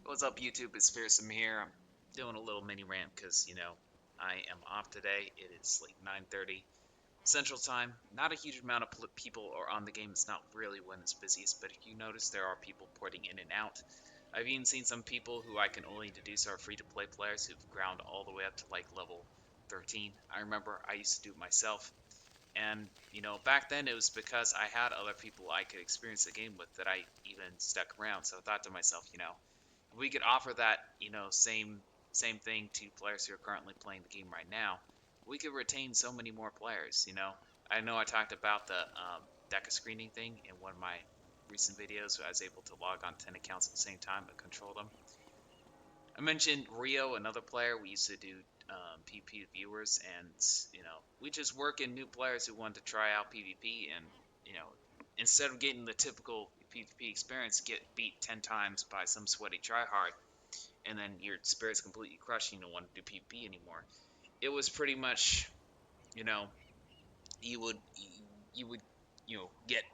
What's up, YouTube? It's Fearsome here. I'm doing a little mini rant because, I am off today. It is like 9:30 Central Time. Not a huge amount of people are on the game. It's not really when it's busiest, but if you notice, there are people porting in and out. I've even seen some people who I can only deduce are free-to-play players who've ground all the way up to like level 13. I remember I used to do it myself. And, back then it was because I had other people I could experience the game with that I even stuck around. So I thought to myself, we could offer that, same thing to players who are currently playing the game right now, we could retain so many more players. I know I talked about the DECA screening thing in one of my recent videos where I was able to log on 10 accounts at the same time and control them. I mentioned Rio, another player. We used to do PvP with viewers, and we just work in new players who want to try out PvP, and instead of getting the typical PvP experience, get beat 10 times by some sweaty tryhard, and then your spirit's completely crushed, and you don't want to do PvP anymore. It was pretty much, you know, you would you would get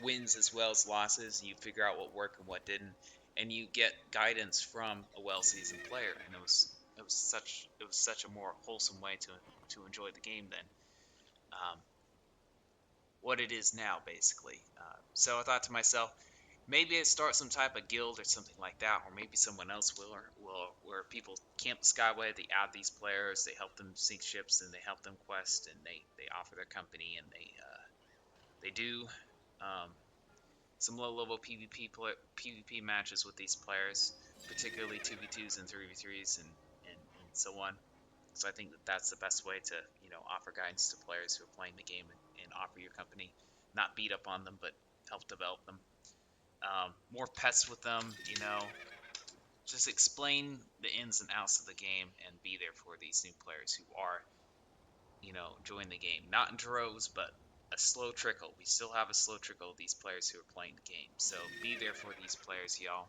wins as well as losses. You figure out what worked and what didn't, and you get guidance from a well-seasoned player. And it was such a more wholesome way to enjoy the game than um, what it is now, basically. So I thought to myself, maybe I start some type of guild or something like that, or maybe someone else will where people camp the Skyway, they add these players, they help them sink ships, and they help them quest, and they offer their company, and they do um, some low-level PvP matches with these players, particularly 2v2s and 3v3s and so on. So I think that that's the best way to offer guidance to players who are playing the game and offer your company, not beat up on them, but help develop them. More pets with them, just explain the ins and outs of the game and be there for these new players who are join the game, not in droves, but a slow trickle. We still have a slow trickle of these players who are playing the game. So be there for these players, y'all.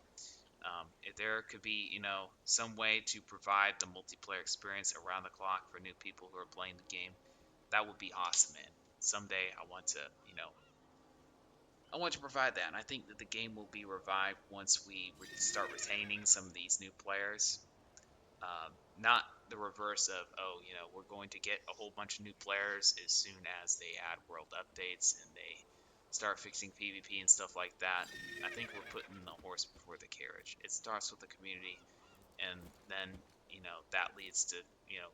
If there could be, some way to provide the multiplayer experience around the clock for new people who are playing the game, that would be awesome, man. Someday I want to provide that, and I think that the game will be revived once we start retaining some of these new players. Not the reverse of, oh, we're going to get a whole bunch of new players as soon as they add world updates and they start fixing PvP and stuff like that. I think we're putting the horse before the carriage. It starts with the community, and then, that leads to,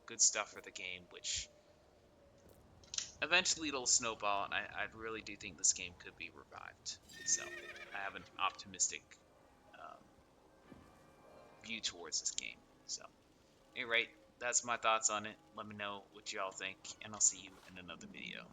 good stuff for the game, which eventually it'll snowball, and I really do think this game could be revived. So I have an optimistic um, view towards this game. So, at any rate, that's my thoughts on it. Let me know what y'all think, and I'll see you in another video.